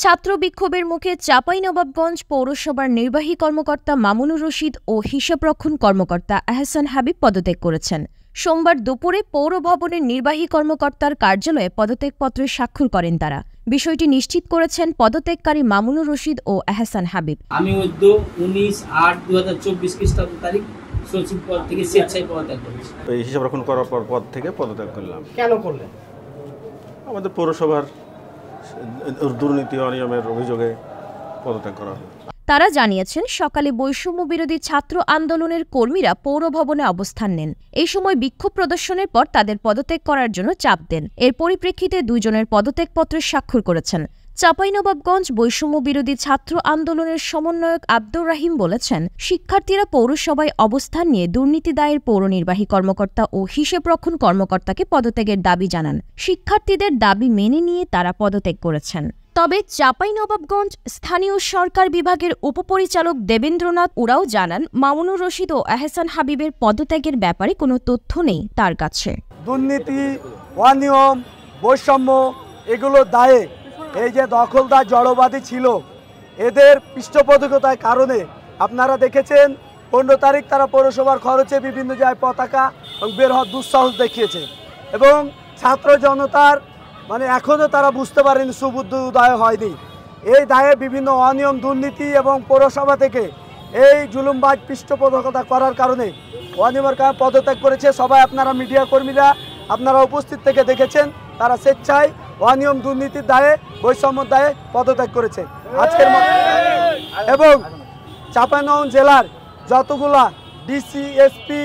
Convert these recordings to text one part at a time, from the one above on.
ছাত্র বিক্ষোভের মুখে চাঁপাইনবাবগঞ্জ পৌরসভার নির্বাহী কর্মকর্তা মামুনুর রশিদ ও হিসাবরক্ষণ কর্মকর্তা আহসান হাবিব পদত্যাগ করেছেন। সোমবার দুপুরে পৌর ভবনের নির্বাহী কর্মকর্তার কার্যালয়ে পদত্যাগপত্রে স্বাক্ষর করেন তারা। বিষয়টি নিশ্চিত করেছেন পদত্যাগকারী মামুনুর রশিদ ও আহসান হাবিব। আমি 19/8/2024 খ্রিস্টাব্দ তারিখ সচিব পদ থেকে স্বেচ্ছায় পদত্যাগ করেছি। এই হিসাবরক্ষণ করার পর থেকে পদত্যাগ করলাম। কেন করলেন? আমাদের পৌরসভার দুর্নীতি অনিয়মের অভিযোগে পদত্যাগ করা হয়। তারা জানিয়েছেন, সকালে বৈষম্য বিরোধী ছাত্র আন্দোলনের কর্মীরা পৌর ভবনে অবস্থান নেন। এই সময় বিক্ষোভ প্রদর্শনের পর তাদের পদত্যাগ করার জন্য চাপ দেন। এর পরিপ্রেক্ষিতে দুইজনের পদত্যাগপত্রে স্বাক্ষর করেছেন। চাঁপাইনবাবগঞ্জ বৈষম্য বিরোধী ছাত্র আন্দোলনের সমন্বয়ক আব্দুর রাহিম বলেছেন, শিক্ষার্থীরা পৌরসভায় অবস্থান নিয়ে দুর্নীতি দায়ের পৌর নির্বাহী কর্মকর্তা ও হিসেবরক্ষণ কর্মকর্তাকে পদত্যাগের দাবি জানান। শিক্ষার্থীদের দাবি মেনে নিয়ে তারা পদত্যাগ করেছেন। তবে চাঁপাইনবাবগঞ্জ স্থানীয় সরকার বিভাগের উপপরিচালক দেবেন্দ্রনাথ উরাও জানান, মামুনুর রশিদ ও আহসান হাবিবের পদত্যাগের ব্যাপারে কোনো তথ্য নেই তার কাছে। দুর্নীতি, অনিয়ম, বৈষম্য এগুলো দায়ে এই যে দখলদার জড়বাদী ছিল, এদের পৃষ্ঠপোষকতার কারণে আপনারা দেখেছেন 15 তারিখ তারা পৌরসভার খরচে বিভিন্ন জায়গায় পতাকা এবং বের হওয়ার দুঃসাহস দেখিয়েছে এবং ছাত্র জনতার এখনও তারা বুঝতে পারেনি, সুবুদ্ধি উদয় হয়নি। এই দায়ে বিভিন্ন অনিয়ম, দুর্নীতি এবং পৌরসভা থেকে এই জুলুমবাজ পৃষ্ঠপোষকতা করার কারণে অনিয়মের কারণে পদত্যাগ করেছে। সবাই আপনারা মিডিয়া কর্মীরা আপনারা উপস্থিত থেকে দেখেছেন, তারা স্বেচ্ছায় অনিয়ম দুর্নীতির দায়ে, বৈষম্য দায়ে পদত্যাগ করেছে আজকের এবং চাঁপাইনবাবগঞ্জ জেলার যতগুলা DC, SP,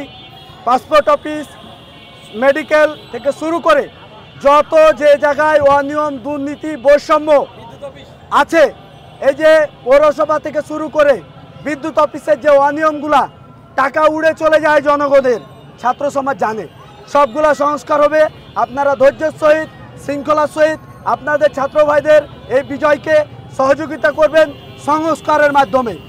passport office, medical থেকে শুরু করে যত যে জায়গায় অনিয়ম, দুর্নীতি, বৈষম্য আছে, এই যে পৌরসভা থেকে শুরু করে বিদ্যুৎ অফিসের যে অনিয়মগুলা, টাকা উড়ে চলে যায় জনগণের, ছাত্র সমাজ জানে, সবগুলা সংস্কার হবে। আপনারা ধৈর্যের সহিত, শৃঙ্খলার সহিত আপনাদের ছাত্র ভাইদের এই বিজয়কে সহযোগিতা করবেন সংস্কারের মাধ্যমে।